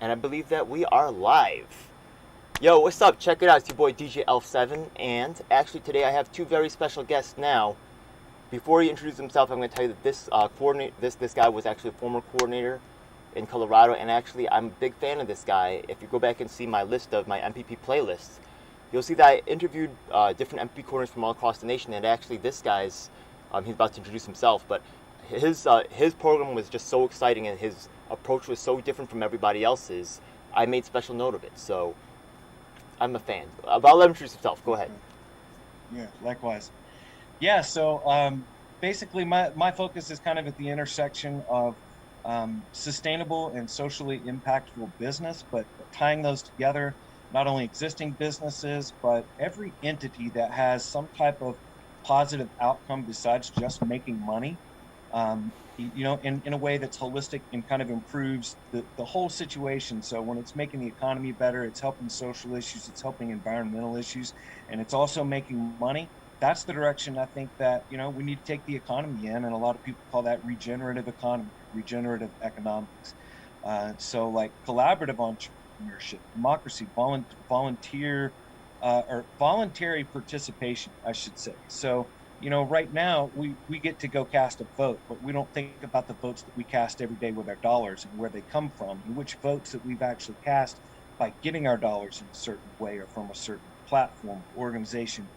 And I believe that we are live. Yo, what's up? Check it out. It's your boy DJ Elf7. And actually, today I have two very special guests now. Before he introduces himself, I'm going to tell you that this guy was actually a former coordinator in Colorado. And actually, I'm a big fan of this guy. If you go back and see my list of my MPP playlists, you'll see that I interviewed different MPP coordinators from all across the nation. And actually, this guy's, he's about to introduce himself, but his program was just so exciting, and his approach was so different from everybody else's. I made special note of it, so I'm a fan. But I'll let him introduce himself. Go ahead. Yeah, likewise. Yeah, so basically my focus is kind of at the intersection of sustainable and socially impactful business, but tying those together, not only existing businesses, but every entity that has some type of positive outcome besides just making money, in a way that's holistic and kind of improves the whole situation. So when it's making the economy better, it's helping social issues, it's helping environmental issues, and it's also making money. That's the direction I think that, we need to take the economy in. And a lot of people call that regenerative economy, regenerative economics. So like collaborative entrepreneurship, democracy, volunteer, or voluntary participation, I should say. So, right now we get to go cast a vote, but we don't think about the votes that we cast every day with our dollars and where they come from, and which votes that we've actually cast by getting our dollars in a certain way or from a certain platform, organization.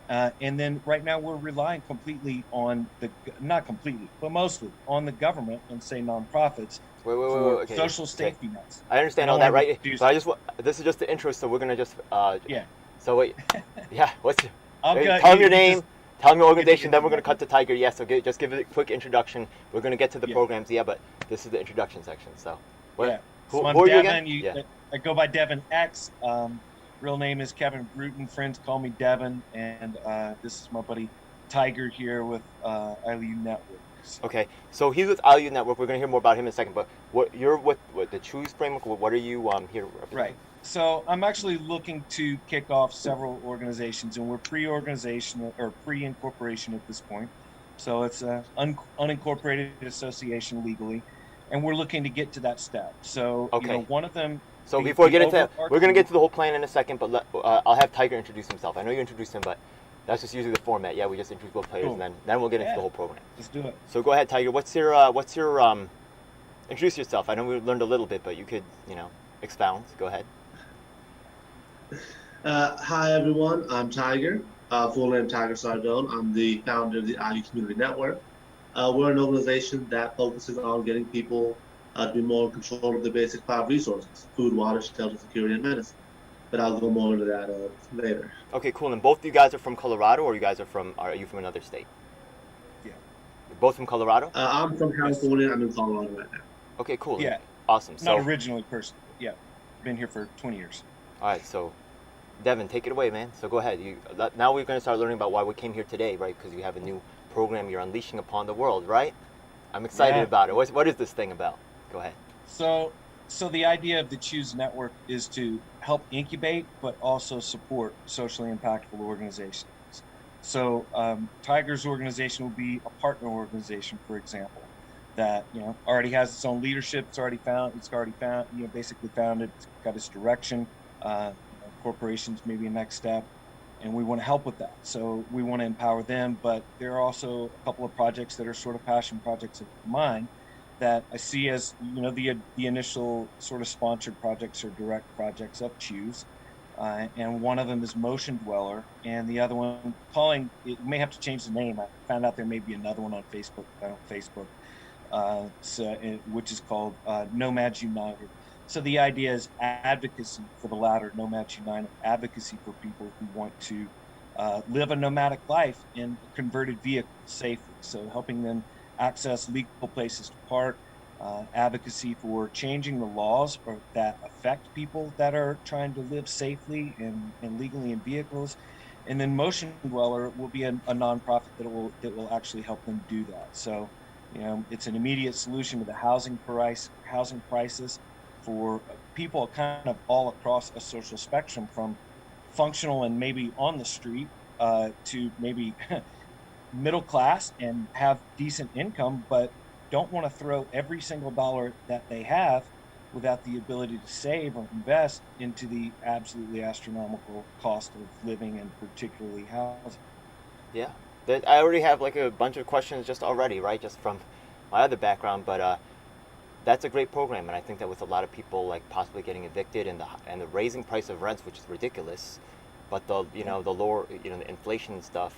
And then right now we're relying completely on not completely, but mostly on the government and say nonprofits Wait, for okay. social safety nets. I understand I all don't that, want to right? reduce. So this is just the intro, so we're gonna just Yeah. So wait, yeah. What's your, I'll wait, go, tell him your you name, just tell him your get to organization, get then to we're gonna that. cut to Tiger. Yeah, so just give it a quick introduction. We're gonna get to the Yeah. programs, yeah, but this is the introduction section. So, Yeah. So I'm who are you again? Devin. Yeah. I go by Devin X. Real name is Kevin Bruton. Friends call me Devin, and this is my buddy Tiger here with Ayllu Network. So, Okay, so he's with Ayllu Network. We're gonna hear more about him in a second. But what you're with the CHUSE framework? What are you here representing? right. So I'm actually looking to kick off several organizations, and we're pre-organization or pre-incorporation at this point. So it's a unincorporated association legally, and we're looking to get to that step. So Okay. one of them, So the before we the get into that, we're gonna overarching. get to the whole plan in a second. But I'll have Tiger introduce himself. I know you introduced him, but that's just usually the format. Yeah, we just introduce both players, and Cool. then we'll get into Yeah, the whole program. let's do it. So go ahead, Tiger. What's your introduce yourself? I know we learned a little bit, but you could expound. Go ahead. Hi everyone, I'm Tiger, full name Tiger Sardone. I'm the founder of the Ayllu Community Network. We're an organization that focuses on getting people to be more in control of the basic five resources: food, water, shelter, security, and medicine. But I'll go more into that later. Okay, cool. And both of you guys are from Colorado, or are you from another state? Yeah. You're both from Colorado. I'm from Yes. California. I'm in Colorado right now. Okay, cool. Yeah. Awesome. Not So, originally personally. Yeah. Been here for 20 years. all right. So, Devin, take it away, man. So go ahead. Now we're going to start learning about why we came here today, right? Because you have a new program you're unleashing upon the world, right? I'm excited Yeah. about it. What is this thing about? Go ahead. So the idea of the Choose Network is to help incubate, but also support socially impactful organizations. So Tiger's organization will be a partner organization, for example, that already has its own leadership. It's already found. Basically founded. It's got its direction. Corporations maybe a next step, and we want to help with that. So we want to empower them, but there are also a couple of projects that are sort of passion projects of mine that I see as the initial sort of sponsored projects or direct projects of Choose, and one of them is Motion Dweller, and the other one it may have to change the name. I found out there may be another one on Facebook. I don't Facebook, which is called Nomads United. So the idea is advocacy for the latter, Nomads United, advocacy for people who want to live a nomadic life in a converted vehicle safely. So helping them access legal places to park, advocacy for changing the laws that affect people that are trying to live safely and legally in vehicles. And then Motion Dweller will be a nonprofit that will actually help them do that. So, it's an immediate solution to the housing crisis for people kind of all across a social spectrum, from functional and maybe on the street to maybe middle class and have decent income, but don't want to throw every single dollar that they have without the ability to save or invest into the absolutely astronomical cost of living and particularly housing. Yeah, I already have like a bunch of questions just already, right? Just from my other background, but that's a great program, and I think that with a lot of people like possibly getting evicted and the raising price of rents, which is ridiculous, but the the lower the inflation and stuff,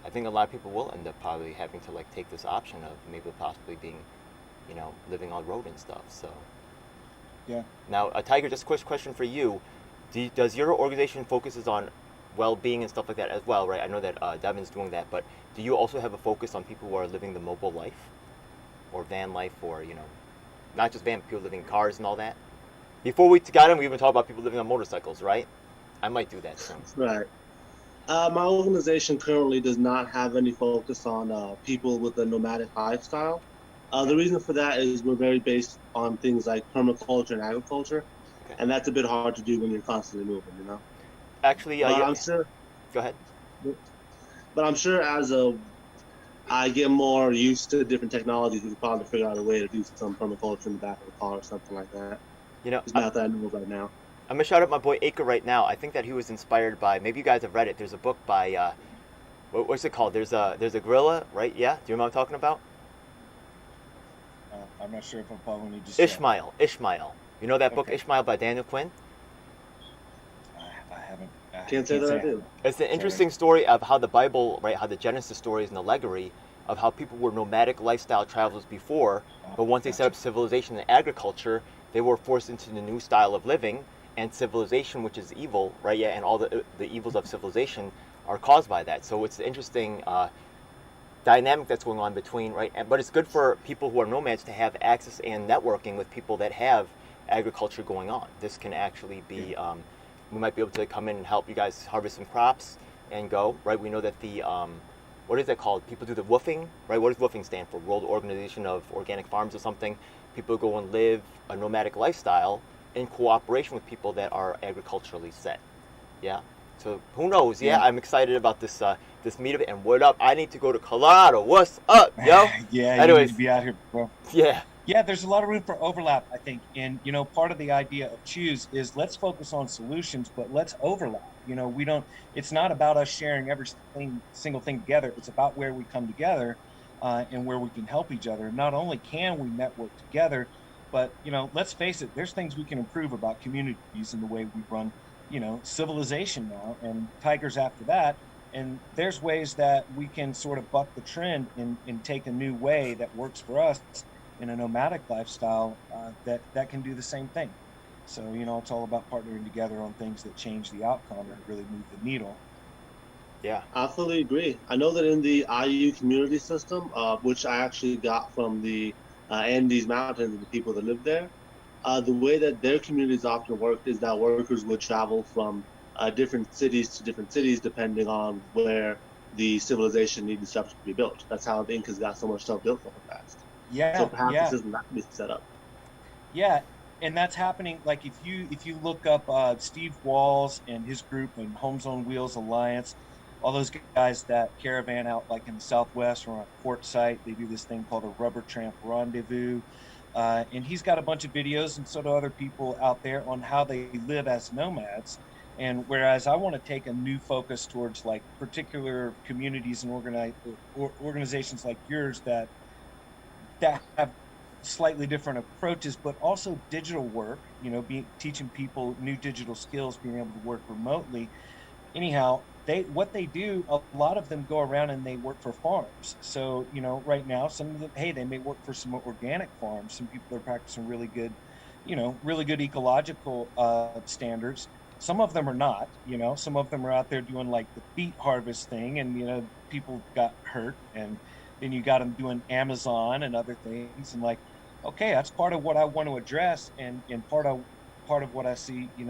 I think a lot of people will end up probably having to like take this option of maybe possibly being living on the road and stuff. So Yeah. now, Tiger, just a quick question for you: does your organization focuses on well-being and stuff like that as well, right? I know that Devin's doing that, but do you also have a focus on people who are living the mobile life or van life, or not just van, people living in cars and all that? Before we got in, we even talked about people living on motorcycles, right? I might do that soon. Right. My organization currently does not have any focus on people with a nomadic lifestyle. The Okay. reason for that is we're very based on things like permaculture and agriculture, Okay. and that's a bit hard to do when you're constantly moving, you know. Actually, But yeah. I'm sure, Go ahead. but I'm sure as I get more used to different technologies, we could probably figure out a way to do some permaculture in the back of the car or something like that. It's I'm not that I know of right now. gonna shout out my boy Acre right now. I think that he was inspired by. Maybe you guys have read it. There's a book by. What's it called? There's a gorilla, right? Yeah. Do you remember what I'm talking about? I'm not sure if I'm following you just Ishmael. Ishmael. You know that book Okay. Ishmael by Daniel Quinn? I haven't. Can't say that I do. It's an interesting story of how the Bible, right, how the Genesis story is an allegory of how people were nomadic lifestyle travelers before, but once they set up civilization and agriculture, they were forced into the new style of living, and civilization, which is evil, right, yeah, and all the evils of civilization are caused by that. So it's an interesting dynamic that's going on between, right, but it's good for people who are nomads to have access and networking with people that have agriculture going on. This can actually be we might be able to come in and help you guys harvest some crops and go, right? We know that the, what is that called? People do the woofing, right? What does woofing stand for? World Organization of Organic Farms or something. People go and live a nomadic lifestyle in cooperation with people that are agriculturally set. Yeah? So who knows? Yeah, I'm excited about this this meetup. And what up? I need to go to Colorado. What's up, yo? Yeah, you need Anyways, to be out here, bro. yeah. Yeah, there's a lot of room for overlap, I think. And, part of the idea of Choose is let's focus on solutions, but let's overlap. It's not about us sharing every single thing together. It's about where we come together and where we can help each other. Not only can we network together, but, let's face it, there's things we can improve about communities and the way we run, civilization now, and Tigers after that. And there's ways that we can sort of buck the trend and take a new way that works for us in a nomadic lifestyle that can do the same thing. So, it's all about partnering together on things that change the outcome and really move the needle. Yeah. I fully agree. I know that in the Ayllu community system, which I actually got from the Andes Mountains and the people that live there, the way that their communities often worked is that workers would travel from different cities to different cities depending on where the civilization needed stuff to be built. That's how the Incas got so much stuff built so fast. So Yeah, perhaps the yeah, system that can be set up. yeah. And that's happening. Like if you look up Steve Walls and his group and Homes on Wheels Alliance, all those guys that caravan out like in the Southwest or on a port site, they do this thing called a rubber tramp rendezvous. And he's got a bunch of videos, and so do other people out there, on how they live as nomads. And whereas I want to take a new focus towards like particular communities and organizations like yours that have slightly different approaches, but also digital work, teaching people new digital skills, being able to work remotely. Anyhow, what they do, a lot of them go around and they work for farms. So, right now, some of them, hey, they may work for some organic farms. Some people are practicing really good ecological standards. Some of them are not, some of them are out there doing like the beet harvest thing, and, people got hurt, and then you got them doing Amazon and other things. And like, okay, that's part of what I want to address. And part of what I see, the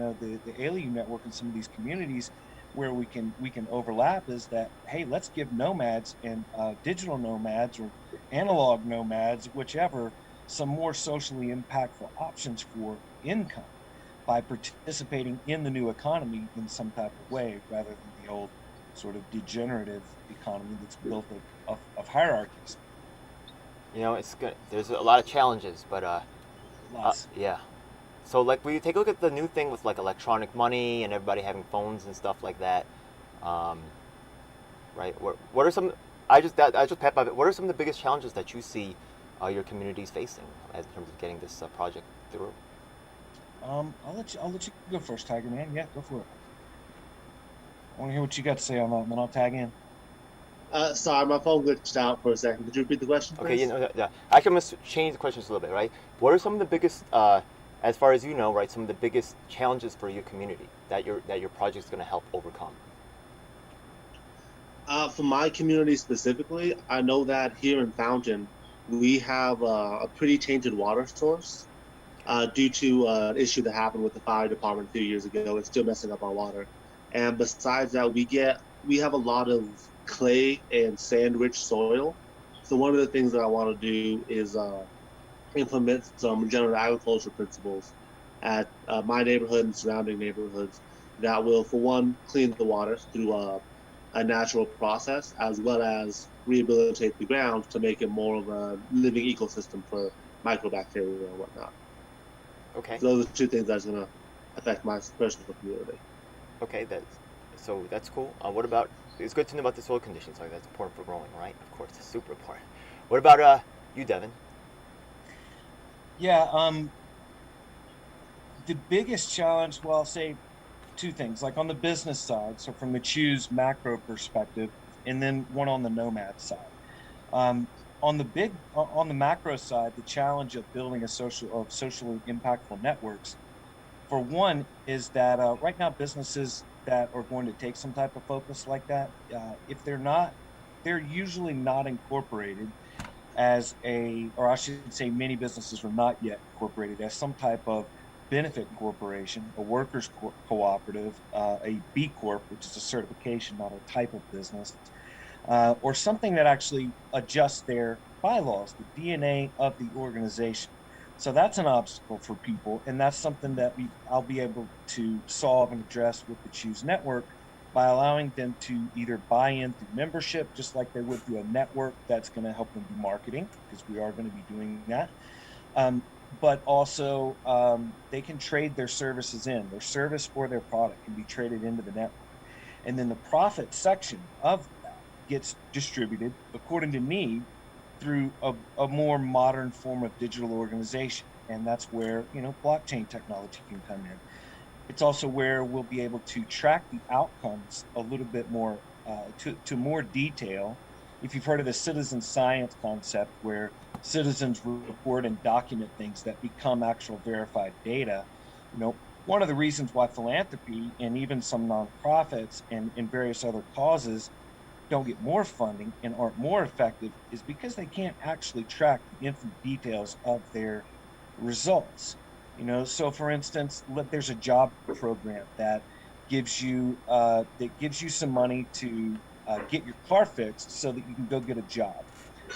Ayllu network in some of these communities where we can overlap is that, hey, let's give nomads and digital nomads or analog nomads, whichever, some more socially impactful options for income by participating in the new economy in some type of way, rather than the old sort of degenerative economy that's built of hierarchies. It's good. There's a lot of challenges, but Lots. yeah. So like, when you take a look at the new thing with like electronic money and everybody having phones and stuff like that, um, right? What are some? I just pat by it. What are some of the biggest challenges that you see your communities facing as in terms of getting this project through? I'll let you go first, Tiger Man. Yeah, go for it. I want to hear what you got to say on that, and then I'll tag in. Sorry, my phone glitched out for a second. Could you repeat the question, Okay, please? yeah. Actually, I'm gonna change the questions a little bit, right? What are some of the biggest, as far as you know, right? Some of the biggest challenges for your community that your project is going to help overcome. For my community specifically, I know that here in Fountain, we have a pretty tainted water source due to an issue that happened with the fire department a few years ago. It's still messing up our water. And besides that, we have a lot of clay and sand-rich soil. So one of the things that I want to do is implement some regenerative agriculture principles at my neighborhood and surrounding neighborhoods that will, for one, clean the water through a natural process, as well as rehabilitate the ground to make it more of a living ecosystem for microbacteria and whatnot. Okay. So those are two things that's going to affect my personal community. Okay. That's cool. What about? It's good to know about the soil conditions. Like that's important for growing, right? Of course, it's super important. What about you, Devin? Yeah, the biggest challenge, well, I'll say two things, like on the business side, so from the Choose macro perspective, and then one on the Nomad side. Um, on the macro side, the challenge of building socially impactful networks, for one, is that right now businesses that are going to take some type of focus like that, if they're not, they're usually not incorporated as or I should say, many businesses are not yet incorporated as some type of benefit corporation, a workers cooperative, a B Corp, which is a certification, not a type of business, or something that actually adjusts their bylaws, the DNA of the organization. So that's an obstacle for people, and that's something that I'll be able to solve and address with the Choose Network by allowing them to either buy in through membership, just like they would through a network that's going to help them do marketing, because we are going to be doing that. But also, they can trade their services in. Their service or their product can be traded into the network. And then the profit section of that gets distributed, according to me, through a more modern form of digital organization. And that's where, blockchain technology can come in. It's also where we'll be able to track the outcomes a little bit more to more detail. If you've heard of the citizen science concept, where citizens report and document things that become actual verified data, one of the reasons why philanthropy and even some nonprofits and various other causes don't get more funding and aren't more effective is because they can't actually track the infinite details of their results. So for instance, there's a job program that gives you some money to get your car fixed so that you can go get a job.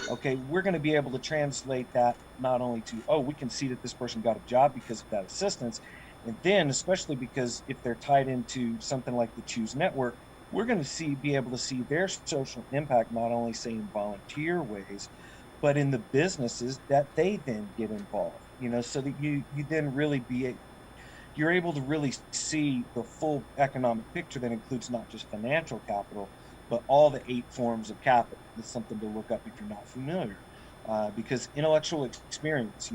Okay, we're going to be able to translate that not only to, oh, we can see that this person got a job because of that assistance, and then especially because if they're tied into something like the Choose Network, we're going to be able to see their social impact, not only say in volunteer ways, but in the businesses that they then get involved, so that you then you're able to really see the full economic picture that includes not just financial capital, but all the 8 forms of capital. It's something to look up if you're not familiar, because intellectual experience,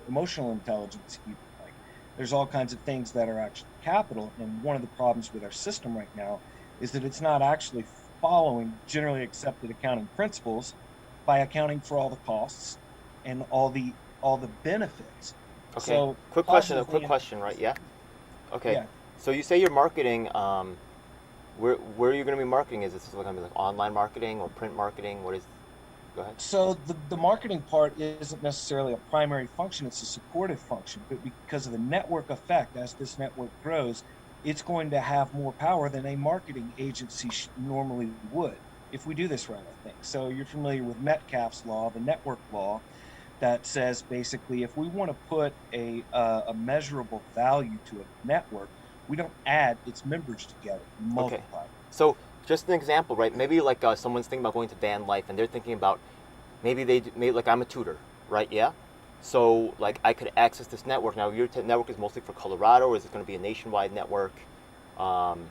emotional intelligence, even, like, there's all kinds of things that are actually capital. And one of the problems with our system right now is that it's not actually following generally accepted accounting principles by accounting for all the costs and all the benefits. Okay. So Quick question. A quick question, right? Yeah. Okay. Yeah. So you say you're marketing. Where are you going to be marketing? Is this going to be like online marketing or print marketing? What is? Go ahead. So the marketing part isn't necessarily a primary function, it's a supportive function, but because of the network effect, as this network grows, it's going to have more power than a marketing agency normally would if we do this right, I think. So you're familiar with Metcalfe's law, the network law, that says basically if we want to put a measurable value to a network, we don't add its members together, we multiply. Okay. So just an example, right? Maybe like someone's thinking about going to van life, and they're thinking about maybe like I'm a tutor, right? Yeah. So, like, I could access this network. Now, your network is mostly for Colorado, or is it going to be a nationwide network? Um,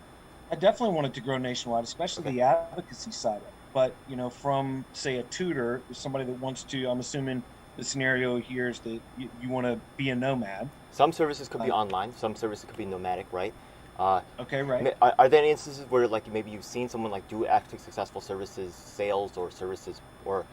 I definitely want it to grow nationwide, especially okay. the advocacy side of it. But from say a tutor, somebody that wants to, I'm assuming the scenario here is that you want to be a nomad. Some services could be Uh, online. Some services could be nomadic, right? Uh, okay, right. are there any instances where, like, maybe you've seen someone like do actually successful services, sales, or services, or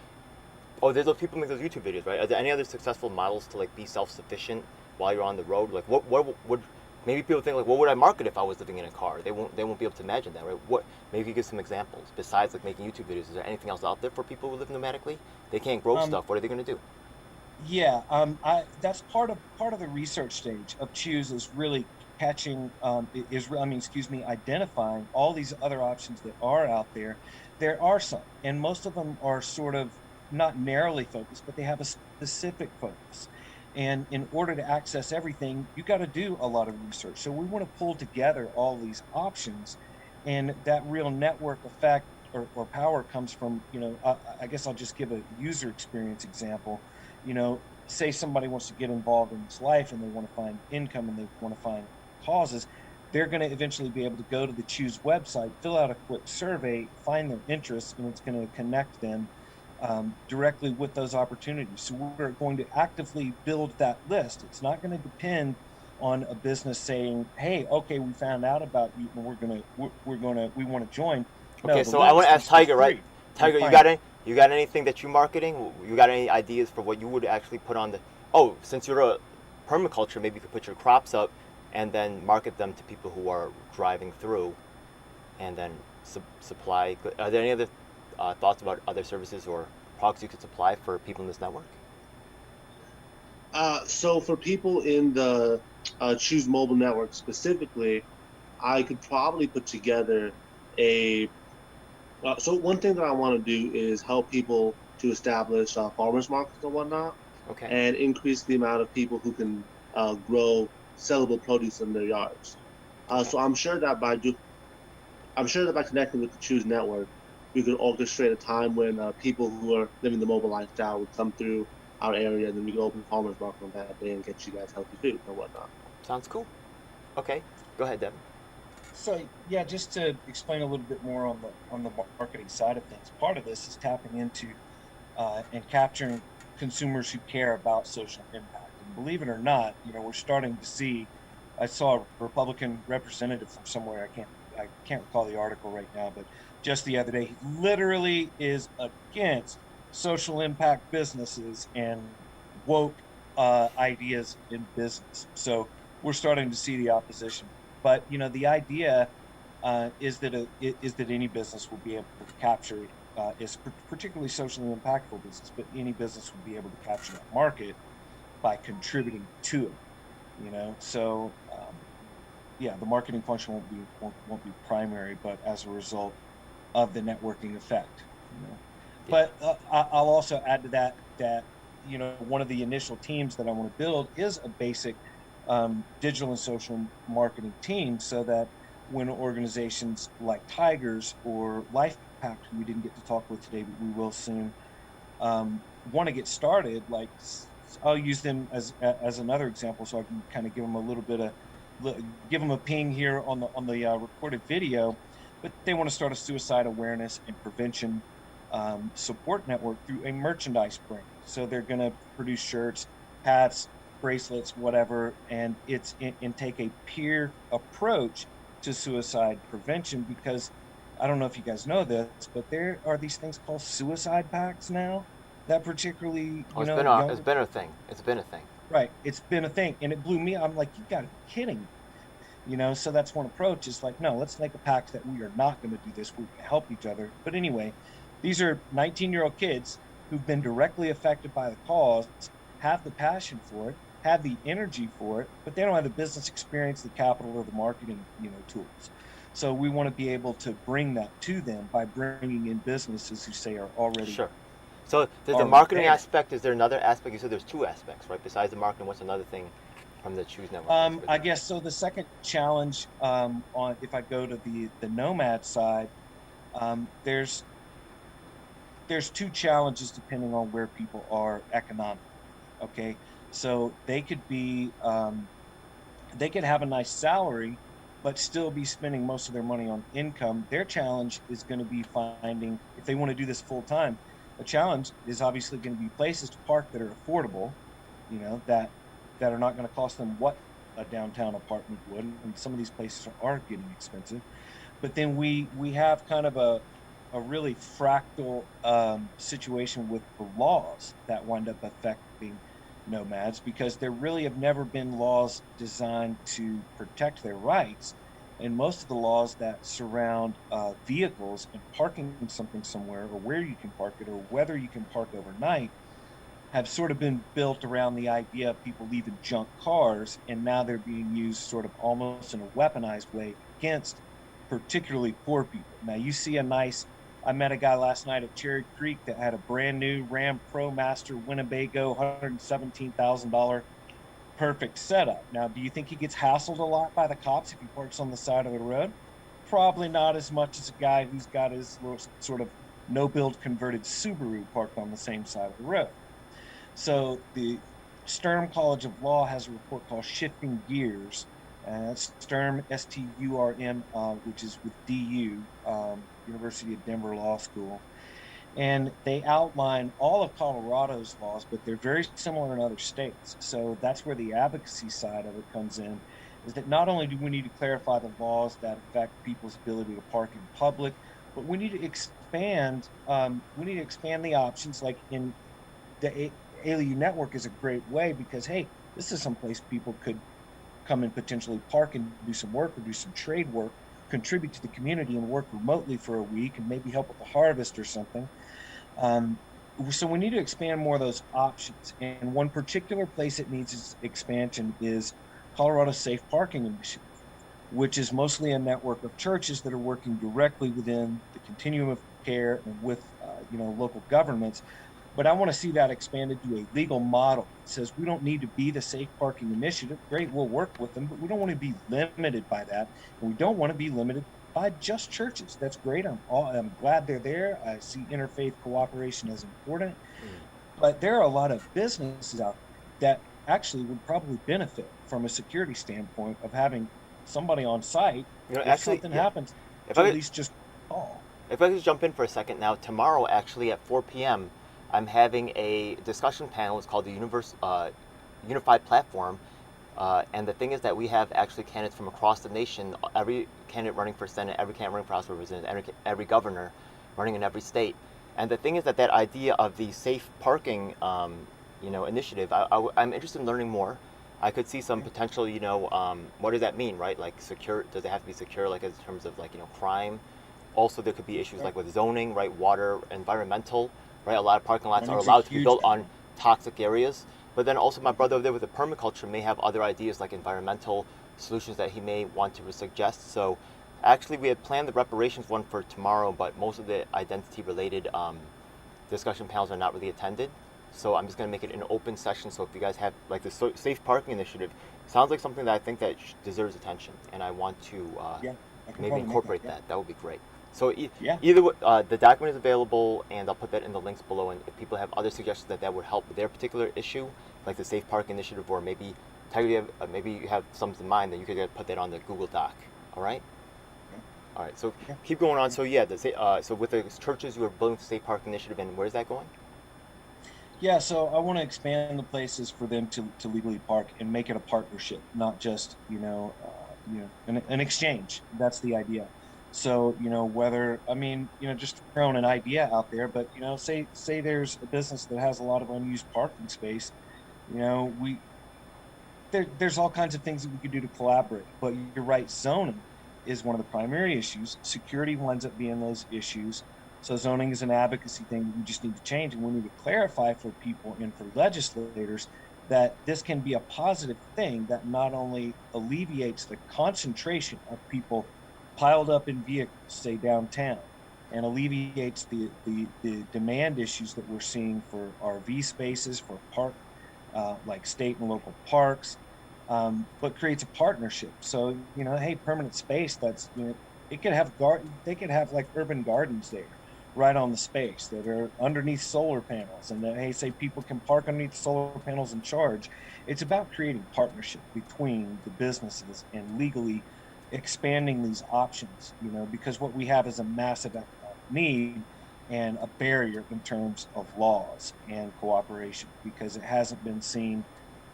there's those people make those YouTube videos, right? Are there any other successful models to like be self-sufficient while you're on the road? Like, what would maybe people think like, what would I market if I was living in a car? They won't be able to imagine that, right? What maybe you could give some examples besides like making YouTube videos. Is there anything else out there for people who live nomadically? They can't grow Um, stuff. What are they going to do? yeah, that's part of the research stage of Choose is really catching I mean, excuse me, identifying all these other options that are out there. There are some, and most of them are sort of not narrowly focused, but they have a specific focus. And in order to access everything, you got to do a lot of research. So we want to pull together all these options, and that real network effect or power comes from, I guess I'll just give a user experience example. Say somebody wants to get involved in this life and they want to find income and they want to find causes, they're going to eventually be able to go to the Choose website, fill out a quick survey, find their interests, and it's going to connect them directly with those opportunities. So we're going to actively build that list. It's not going to depend on a business saying, "Hey, okay, we found out about you, and we want to join." Okay, No, the so I want to list ask is for Tiger, right? free. You'll Tiger, find it. you got anything that you marketing? You got any ideas for what you would actually put on the? Oh, since you're a permaculture, maybe you could put your crops up, and then market them to people who are driving through, and then supply. Are there any other thoughts about other services or products you could supply for people in this network? So for people in the Choose Mobile Network specifically, I could probably put together a. So one thing that I want to do is help people to establish farmers markets and whatnot, Okay. and increase the amount of people who can grow sellable produce in their yards. Okay. So I'm sure that by connecting with the Choose Network, we could orchestrate a time when people who are living the mobile lifestyle would come through our area, and then we could open farmers market on that day and get you guys healthy food and whatnot. Sounds cool. Okay. Go ahead, Devin. So yeah, just to explain a little bit more on the marketing side of things, part of this is tapping into and capturing consumers who care about social impact. And believe it or not, we're starting to see. I saw a Republican representative from somewhere. I can't recall the article right now, but just the other day, he literally is against social impact businesses and woke ideas in business. So we're starting to see the opposition. But the idea is that any business will be able to capture is particularly socially impactful business, but any business would be able to capture that market by contributing to it. So yeah, the marketing function won't be primary, but as a result of the networking effect. Yeah. But I'll also add to that one of the initial teams that I want to build is a basic digital and social marketing team, so that when organizations like Tigers or LifePack, who we didn't get to talk with today, but we will soon, want to get started, like I'll use them as another example, so I can kind of give them a little bit of give them a ping here on the recorded video. But they want to start a suicide awareness and prevention support network through a merchandise brand. So they're going to produce shirts, hats, bracelets, whatever, and and take a peer approach to suicide prevention, because I don't know if you guys know this, but there are these things called suicide pacts now that particularly, Oh, it's younger. been a thing. It's been a thing. Right. It's been a thing and it blew me. I'm like, you gotta be kidding me. So that's one approach is like, no, let's make a pact that we are not going to do this. We're going to help each other. But anyway, these are 19-year-old kids who've been directly affected by the cause, have the passion for it, have the energy for it, but they don't have the business experience, the capital, or the marketing, tools. So we want to be able to bring that to them by bringing in businesses who say are Sure. So there's a already marketing there. aspect. Is there another aspect? You said there's two aspects, right? Besides the marketing, what's another thing from the Choose Network? I guess so. The second challenge, on if I go to the nomad side, there's two challenges depending on where people are economically. Okay, so they could have a nice salary, but still be spending most of their money on income. Their challenge is going to be finding, if they want to do this full time, the challenge is obviously going to be places to park that are affordable, that are not going to cost them what a downtown apartment would. And some of these places are getting expensive. But then we have kind of a really fractal situation with the laws that wind up affecting nomads, because there really have never been laws designed to protect their rights. And most of the laws that surround vehicles and parking something somewhere, or where you can park it, or whether you can park overnight, have sort of been built around the idea of people leaving junk cars, and now they're being used sort of almost in a weaponized way against particularly poor people. Now you see I met a guy last night at Cherry Creek that had a brand new Ram Pro Master Winnebago $117,000 perfect setup. Now, do you think he gets hassled a lot by the cops if he parks on the side of the road? Probably not as much as a guy who's got his little sort of no build converted Subaru parked on the same side of the road. So the Sturm College of Law has a report called Shifting Gears. Sturm, STURM, which is with DU, University of Denver Law School. And they outline all of Colorado's laws, but they're very similar in other states. So that's where the advocacy side of it comes in, is that not only do we need to clarify the laws that affect people's ability to park in public, but we need to expand the options. Like in the Ayllu network is a great way, because hey, this is someplace people could come and potentially park and do some work or do some trade work, contribute to the community and work remotely for a week and maybe help with the harvest or something. Um, so we need to expand more of those options. And one particular place that needs expansion is Colorado's Safe Parking Initiative, which is mostly a network of churches that are working directly within the continuum of care and with local governments. But I want to see that expanded to a legal model that says we don't need to be the Safe Parking Initiative. Great, we'll work with them, but we don't want to be limited by that, and we don't want to be limited by just churches. That's great. I'm glad they're there. I see interfaith cooperation as important, but there are a lot of businesses out there that actually would probably benefit from a security standpoint of having somebody on site if something happens, If to I at could, least just call. if I could jump in for a second now, tomorrow actually at 4 p.m. I'm having a discussion panel. It's called the Unified Platform. And the thing is that we have actually candidates from across the nation, every candidate running for Senate, every candidate running for House of Representatives, every governor running in every state. And the thing is that idea of the safe parking initiative, I'm interested in learning more. I could see some potential, what does that mean, right? Like secure, does it have to be secure, like in terms of crime? Also, there could be issues like with zoning, right? Water, environmental, right? A lot of parking lots are allowed to be built on toxic areas. But then also my brother over there with the permaculture may have other ideas like environmental solutions that he may want to suggest. So actually we had planned the reparations one for tomorrow, but most of the identity related discussion panels are not really attended. So I'm just going to make it an open session. So if you guys have like the safe parking initiative, sounds like something that I think that deserves attention, and I want to maybe incorporate that. That would be great. So either the document is available, and I'll put that in the links below. And if people have other suggestions that would help with their particular issue, like the Safe Park Initiative, or maybe maybe you have something in mind, then you could put that on the Google Doc. All right. All right. So keep going on. So so with the churches, you are building the Safe Park Initiative, and where's that going? Yeah, so I want to expand the places for them to legally park and make it a partnership, not just an exchange. That's the idea. So just throwing an idea out there, but say there's a business that has a lot of unused parking space. There's all kinds of things that we could do to collaborate. But you're right, zoning is one of the primary issues. Security winds up being those issues. So zoning is an advocacy thing that we just need to change, and we need to clarify for people and for legislators that this can be a positive thing that not only alleviates the concentration of people piled up in vehicles, say downtown, and alleviates the demand issues that we're seeing for RV spaces, for park, like state and local parks, but creates a partnership. So, hey, permanent space, that's, it could have they could have like urban gardens there, right on the space, that are underneath solar panels, and that, hey, say people can park underneath solar panels and charge. It's about creating partnership between the businesses and legally expanding these options, because what we have is a massive economic need and a barrier in terms of laws and cooperation, because it hasn't been seen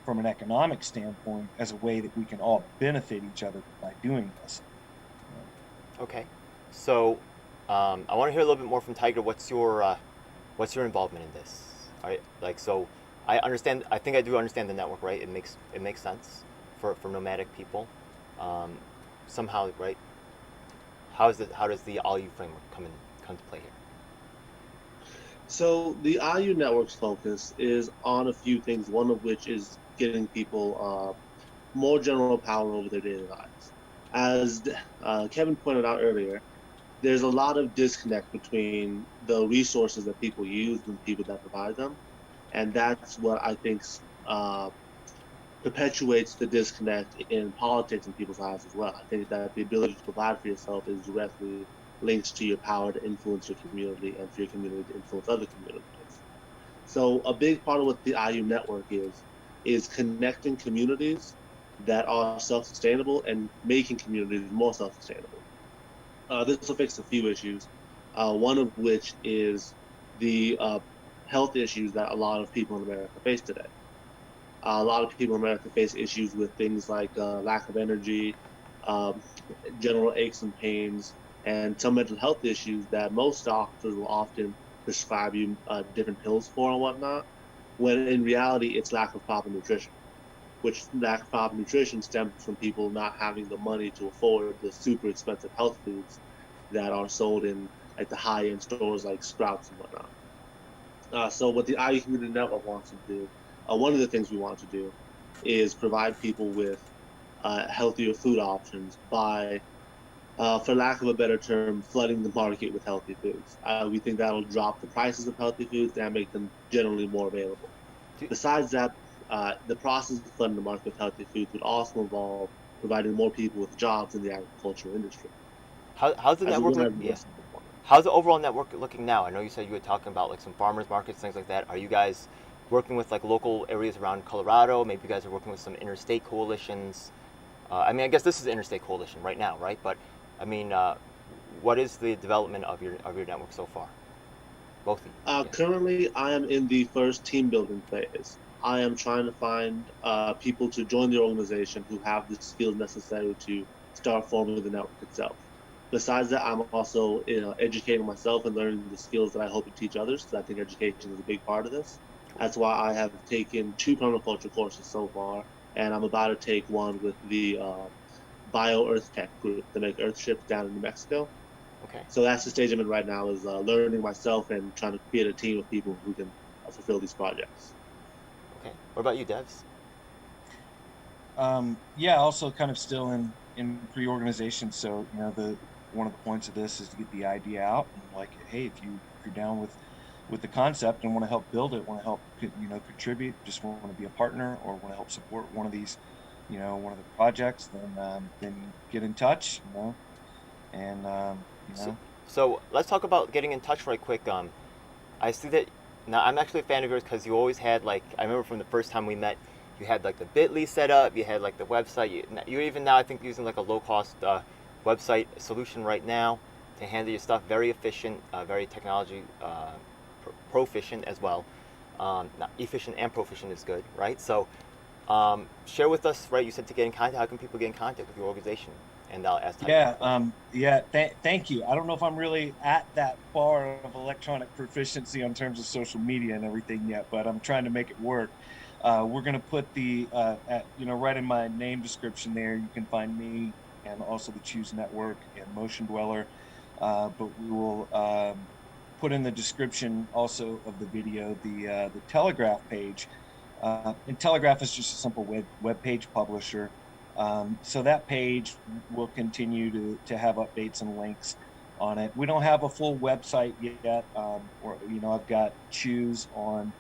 from an economic standpoint as a way that we can all benefit each other by doing this. Okay. So, I want to hear a little bit more from Tiger. What's your involvement in this? All right, like so, I understand. I think I do understand the network, right? It makes sense for nomadic people. Um, Somehow, right? How does the Ayllu framework come to play here? So the IU network's focus is on a few things, one of which is getting people more general power over their daily lives. As Kevin pointed out earlier, there's a lot of disconnect between the resources that people use and the people that provide them, and that's what I think uh, perpetuates the disconnect in politics in people's lives as well. I think that the ability to provide for yourself is directly linked to your power to influence your community and for your community to influence other communities. So a big part of what the IU network is connecting communities that are self-sustainable and making communities more self-sustainable. This will fix a few issues, one of which is the health issues that a lot of people in America face today. A lot of people in America face issues with things like lack of energy, um, general aches and pains, and some mental health issues that most doctors will often prescribe you different pills for and whatnot, when in reality it's lack of proper nutrition, which lack of proper nutrition stems from people not having the money to afford the super expensive health foods that are sold in like the high-end stores like Sprouts and whatnot. So what the IU Community Network wants to do, one of the things we want to do, is provide people with healthier food options by, for lack of a better term, flooding the market with healthy foods. We think that'll drop the prices of healthy foods and make them generally more available. Do, Besides that, the process of flooding the market with healthy foods would also involve providing more people with jobs in the agricultural industry. how's the As a network one look? I've Yeah. listed before. How's the overall network looking now? I know you said you were talking about like some farmers markets, things like that. Are you guys working with like local areas around Colorado? Maybe you guys are working with some interstate coalitions. I mean, I guess this is an interstate coalition right now, right? But I mean, what is the development of your network so far? Both of you. Yeah. Currently, I am in the first team building phase. I am trying to find people to join the organization who have the skills necessary to start forming the network itself. Besides that, I'm also educating myself and learning the skills that I hope to teach others, because I think education is a big part of this. That's why I have taken two permaculture courses so far, and I'm about to take one with the Bio Earth Tech group that make earth ships down in New Mexico. Okay. So that's the stage I'm in right now, is learning myself and trying to create a team of people who can fulfill these projects. Okay. What about you, Devs? Yeah, also kind of still in pre-organization. So the one of the points of this is to get the idea out, and like, hey, if you're down with the concept and want to help build it, want to help contribute, just want to be a partner or want to help support one of these, one of the projects, then get in touch, and So, so let's talk about getting in touch right quick. I see that now I'm actually a fan of yours because you always had like I remember from the first time we met, you had like the Bitly set up, you had like the website. You're even now I think using like a low cost website solution right now to handle your stuff. Very efficient, very technology proficient as well. Not efficient and proficient is good, right? So share with us, right? You said to get in contact. How can people get in contact with your organization? And I'll ask Tyler Yeah, that question. yeah. Thank you. I don't know if I'm really at that bar of electronic proficiency in terms of social media and everything yet, but I'm trying to make it work. We're going to put right in my name description there. You can find me and also the Choose Network and Motion Dweller. But we will put in the description also of the video the Telegraph page. And Telegraph is just a simple web page publisher. So that page will continue to have updates and links on it. We don't have a full website yet. I've got Choose on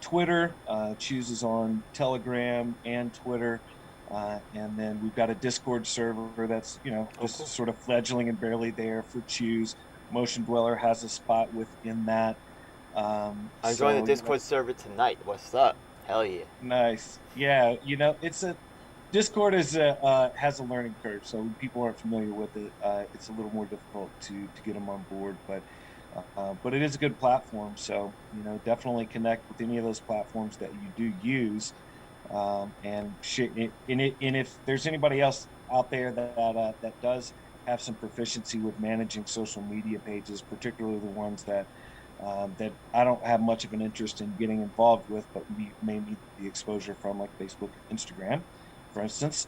Twitter, Choose is on Telegram and Twitter. And then we've got a Discord server that's, Oh, just cool. sort of fledgling and barely there for Choose. Motion Dweller has a spot within that. I'm joining the So, you know, Discord server tonight. What's up? Hell yeah. nice. Yeah, you know, it's a Discord is a has a learning curve, so when people aren't familiar with it, it's a little more difficult to get them on board. But it is a good platform, so you know, definitely connect with any of those platforms that you do use, and shit. And if there's anybody else out there that does have some proficiency with managing social media pages, particularly the ones that I don't have much of an interest in getting involved with, but we may need the exposure from, like Facebook and Instagram, for instance.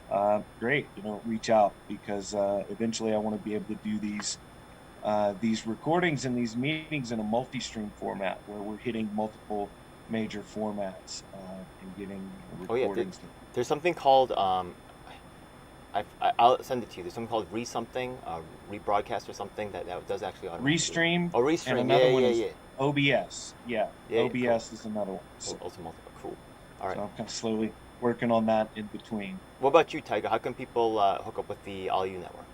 Great, you know, reach out because eventually I want to be able to do these recordings and these meetings in a multi-stream format where we're hitting multiple major formats and getting, you know, Oh yeah, recordings. there's something called I'll send it to you. There's something called something, rebroadcast or something that does actually automatically. Restream, Oh, and restream. another Yeah, one yeah, is yeah. OBS. Yeah, Yeah, OBS cool. is another one. So, Also multiple. Cool. All right. so I'm kind of slowly working on that in between. What about you, Tiger? How can people hook up with the Ayllu network?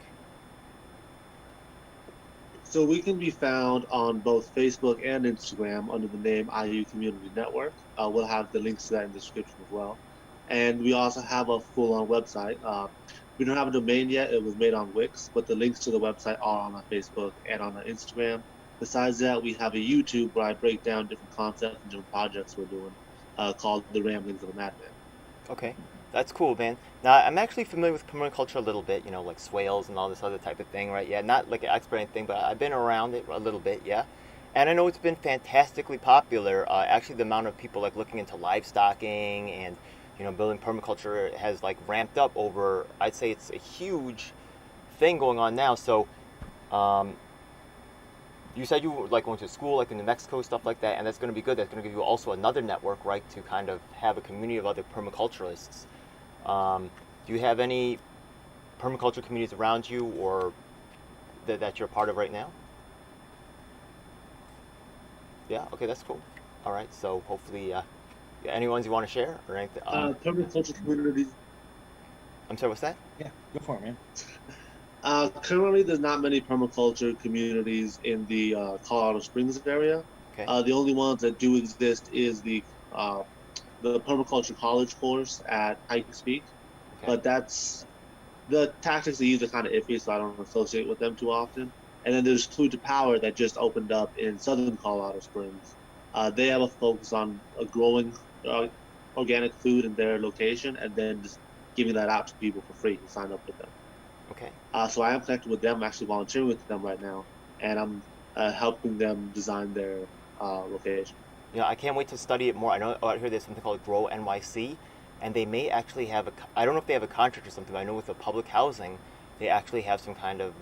So we can be found on both Facebook and Instagram under the name Ayllu Community Network. We'll have the links to that in the description as well. And we also have a full-on website. We don't have a domain yet. It was made on Wix, but the links to the website are on our Facebook and on our Instagram. Besides that, we have a YouTube where I break down different concepts and different projects we're doing, called The Ramblings of a Madman. Okay, that's cool, man. Now I'm actually familiar with permaculture a little bit. You know, like swales and all this other type of thing, right? Yeah, not like an expert or anything, but I've been around it a little bit. Yeah. And I know it's been fantastically popular. Actually, the amount of people like looking into livestocking and building permaculture has like ramped up over. I'd say it's a huge thing going on now. So, um, you said you were like going to school like in New Mexico, stuff like that, and that's going to be good. That's going to give you also another network, right, to kind of have a community of other permaculturists. Do you have any permaculture communities around you or that you're a part of right now? Yeah. Okay, that's cool. All right. So hopefully, any ones you want to share or anything? Permaculture communities. I'm sorry. What's that? Yeah, go for it, man. Currently, there's not many permaculture communities in the Colorado Springs area. Okay. The only ones that do exist is the permaculture college course at Pikes Peak, Okay. but that's the tactics they use are kind of iffy, so I don't associate with them too often. And then there's Food to Power that just opened up in southern Colorado Springs. They have a focus on growing organic food in their location and then just giving that out to people for free who sign up with them. Okay. So I am connected with them. I'm actually volunteering with them right now, and I'm helping them design their location. I can't wait to study it more. I know out here there's something called Grow NYC, and they may actually have I don't know if they have a contract or something, but I know with the public housing, they actually have some kind of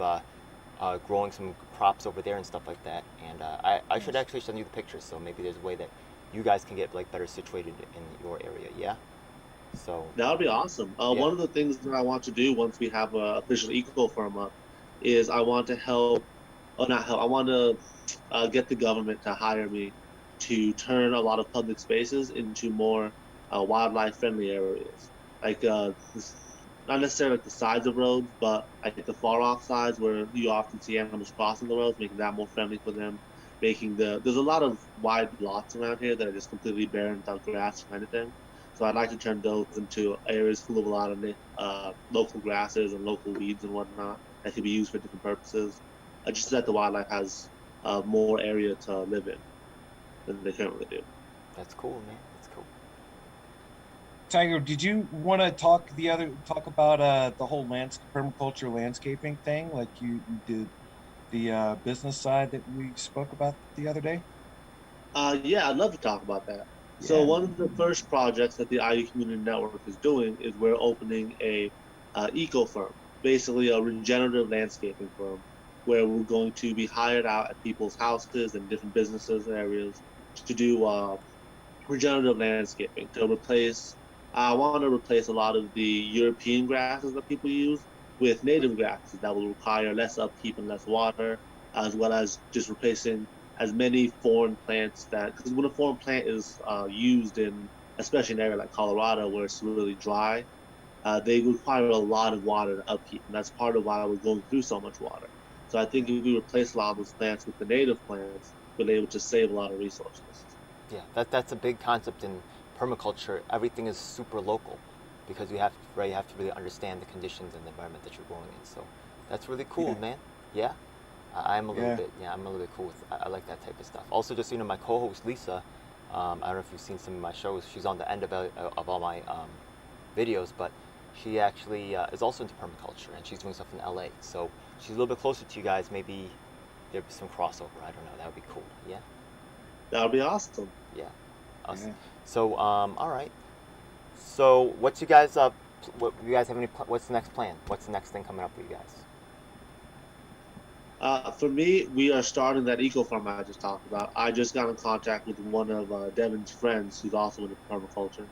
growing some crops over there and stuff like that. And I should actually send you the pictures, so maybe there's a way that you guys can get like better situated in your area. Yeah. So that would be awesome. Yeah. One of the things that I want to do once we have an official eco firm up is I want to help, or not help, I want to get the government to hire me to turn a lot of public spaces into more wildlife-friendly areas. Like, not necessarily like the sides of roads, but like the far-off sides where you often see animals crossing the roads, making that more friendly for them. There's a lot of wide lots around here that are just completely barren without grass or anything. So I'd like to turn those into areas full of a lot of local grasses and local weeds and whatnot that could be used for different purposes, just so that the wildlife has more area to live in than they currently do. That's cool, man. That's cool. Tiger, did you want to talk about the whole permaculture landscaping thing, like you did the business side that we spoke about the other day? Yeah, I'd love to talk about that. So one of the first projects that the Ayllu Community Network is doing is we're opening a eco firm, basically a regenerative landscaping firm, where we're going to be hired out at people's houses and different businesses and areas to do regenerative landscaping to replace. I want to replace a lot of the European grasses that people use with native grasses that will require less upkeep and less water, as well as just replacing as many foreign plants because when a foreign plant is used especially in an area like Colorado where it's really dry, they require a lot of water to upkeep, and that's part of why we're going through so much water. So I think if we replace a lot of those plants with the native plants, we're able to save a lot of resources. Yeah, that's a big concept in permaculture. Everything is super local because you have right, you have to really understand the conditions and the environment that you're growing in. So that's really cool, Yeah. man. Yeah, I'm a little Yeah. bit I'm a little bit cool with I like that type of stuff. Also, just so you know, my co-host Lisa, I don't know if you've seen some of my shows. She's on the end of all my videos, but she actually is also into permaculture and she's doing stuff in LA. So she's a little bit closer to you guys. Maybe there'd be some crossover. I don't know. That would be cool. Yeah. That would be awesome. Yeah. Yeah. So, all right. So, what's you guys up? What you guys have any? What's the next plan? What's the next thing coming up for you guys? For me, we are starting that eco farm I just talked about. I just got in contact with one of Devin's friends who's also into permaculture,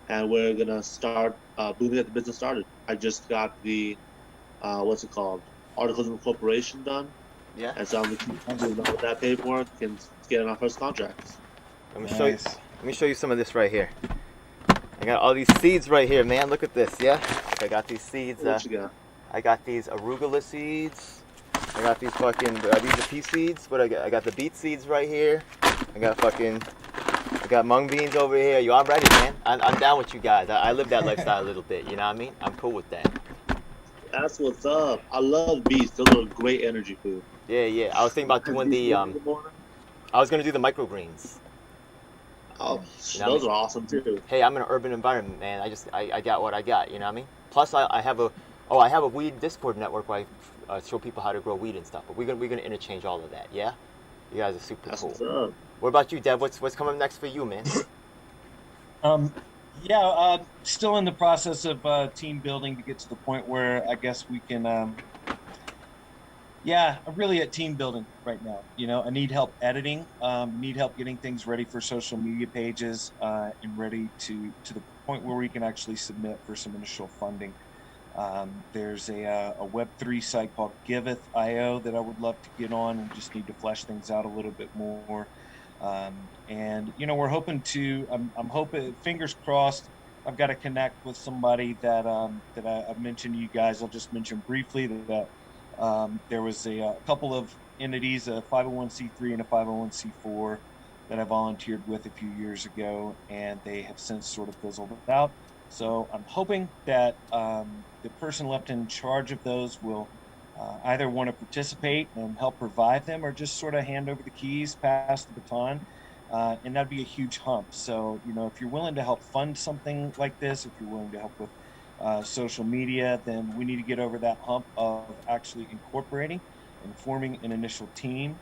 and we're gonna start. Believe get the business started. I just got the what's it called? Articles of incorporation done, Yeah. and so I'm doing all of that paperwork and getting our first contracts. Let me show you. Nice. Let me show you some of this right here. I got all these seeds right here, man. Look at this. Yeah. I got these seeds. What you got? I got these arugula seeds. I got these fucking. These are pea seeds. What I got? I got the beet seeds right here. I got mung beans over here. Yo, I'm ready, man. I'm down with you guys. I live that lifestyle a little bit. You know what I mean? I'm cool with that. That's what's up. I love beets. Those are great energy food. Yeah, yeah. I was thinking about doing the. In the morning. I was gonna do the microgreens. Oh, You know those what are awesome too. Hey, I'm in an urban environment, man. I got what I got. You know what I mean? Plus, I have a weed Discord network where I show people how to grow weed and stuff. But we're gonna interchange all of that. Yeah. You guys are super That's cool. what's up. What about you, Dev? What's coming next for you, man? Yeah, still in the process of team building to get to the point where I guess we can. Yeah, I'm really at team building right now. You know, I need help editing. Need help getting things ready for social media pages and ready to the point where we can actually submit for some initial funding. There's a Web3 site called Giveth.io that I would love to get on. We just need to flesh things out a little bit more. And you know, we're hoping to. I'm hoping, fingers crossed. I've got to connect with somebody that I've mentioned to you guys. I'll just mention briefly that there was a couple of entities, a 501c3 and a 501c4, that I volunteered with a few years ago, and they have since sort of fizzled out. So I'm hoping that the person left in charge of those will either want to participate and help revive them, or just sort of hand over the keys, pass the baton, and that'd be a huge hump. So, you know, if you're willing to help fund something like this, if you're willing to help with social media, then we need to get over that hump of actually incorporating and forming an initial team.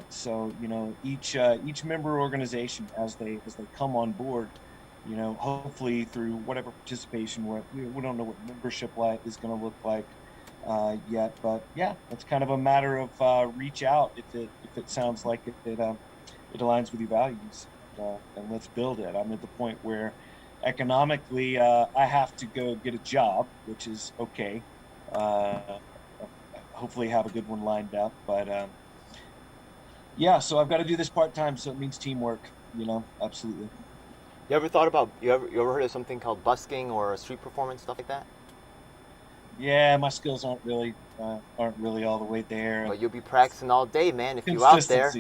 So, you know, each member organization, as they come on board, you know, hopefully through whatever participation, we don't know what membership is going to look like yet, but yeah, it's kind of a matter of reach out if it sounds like it aligns with your values, and let's build it. I'm at the point where economically I have to go get a job, which is okay. Hopefully have a good one lined up, but yeah, so I've got to do this part-time, so it means teamwork, you know. Absolutely. You ever thought about you ever heard of something called busking or street performance, stuff like that? Yeah, my skills aren't really all the way there. But you'll be practicing all day, man. If you're out there,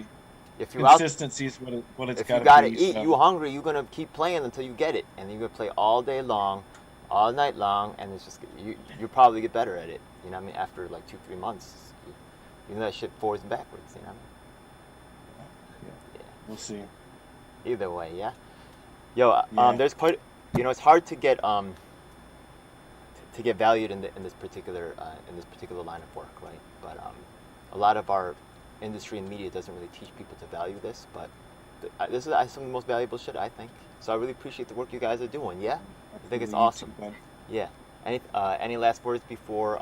if you're out, consistency is what it's if got to you be. gotta eat, So. you hungry, you're gonna keep playing until you get it, and you're gonna play all day long, all night long, and it's just you probably get better at it. You know what I mean? After like 2-3 months, you know that shit forwards and backwards. You know what I mean? Yeah. We'll see. Either way, yeah. Yo, Yeah. there's quite, you know, it's hard to get valued in this particular line of work, right? But a lot of our industry and media doesn't really teach people to value this, but this is some of the most valuable shit, I think. So I really appreciate the work you guys are doing. Yeah, I think it's awesome. Yeah. Any last words before,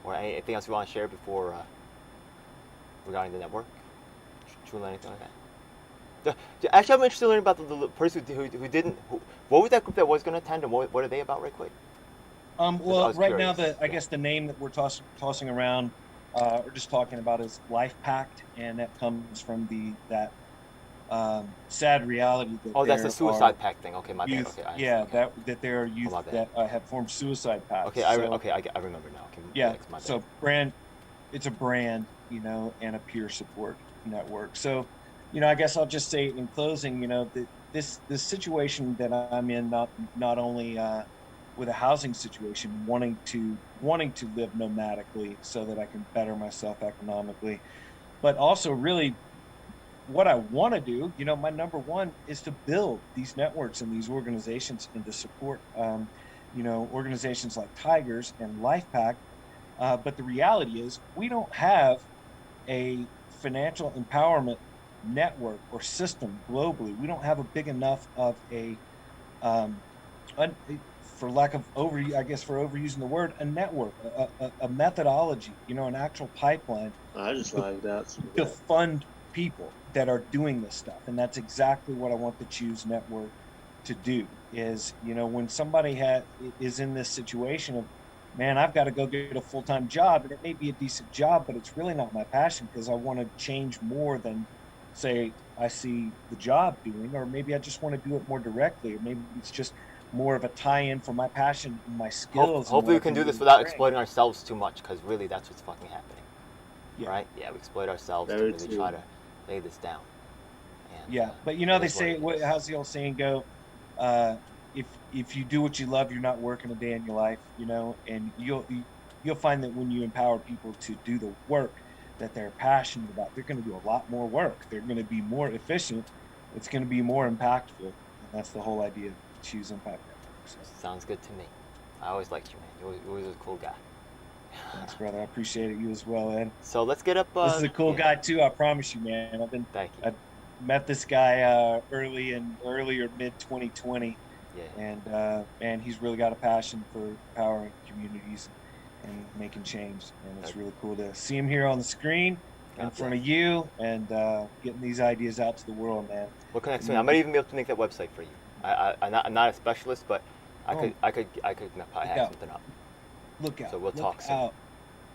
or anything else you want to share before regarding the network? Should we learn anything like that? Actually, I'm interested in learning about the person who didn't. What was that group that was going to attend, and what are they about, right quick? Well, right curious. now, I guess the name that we're tossing around, or just talking about, is Life Pact, and that comes from that sad reality that that's the suicide pact thing. Okay, my bad. Youth, Okay, that there are youth that have formed suicide pacts. Okay, I remember now. Okay, yeah. my bad. So it's a brand, and a peer support network. So, I guess I'll just say in closing, this situation that I'm in, not only with a housing situation, wanting to live nomadically so that I can better myself economically, but also really what I want to do, my number one is to build these networks and these organizations and to support, organizations like Tigers and LifePack. But the reality is, we don't have a financial empowerment network or system globally. We don't have a big enough of um, for lack of for overusing the word, a network, a methodology, an actual pipeline I just to, like that. to fund people that are doing this stuff. And that's exactly what I want the Choose Network to do is, when somebody is in this situation of, man, I've got to go get a full-time job, and it may be a decent job, but it's really not my passion because I want to change more than, say, I see the job doing, or maybe I just want to do it more directly, or maybe it's just more of a tie-in for my passion and my skills. Hopefully we can do this without exploiting ourselves too much, because really that's what's fucking happening. Yeah. Right? Yeah, we exploit ourselves Very to really true. try to lay this down. And, Yeah, but they say, how's the old saying go? If you do what you love, you're not working a day in your life, and you'll find that when you empower people to do the work that they're passionate about, they're going to do a lot more work. They're going to be more efficient. It's going to be more impactful, and that's the whole idea of Choose Impact Network. So, sounds good to me. I always liked you, man. You always was a cool guy. thanks, brother. I appreciate it. You as well, Ed. So let's get up. This is a cool guy too. I promise you, man. Thank you. I met this guy early or mid 2020. Yeah. And he's really got a passion for empowering communities and making change. And it's really cool to see him here on the screen in front of you and getting these ideas out to the world, man. What connects me? I might even be able to make that website for you. I'm not a specialist, but I could probably hack something up. Look out. So we'll talk soon.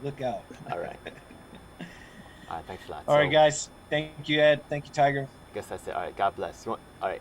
Look out. All right. All right, thanks a lot. All right, guys. Thank you, Ed. Thank you, Tiger. I guess that's it. All right, God bless. All right.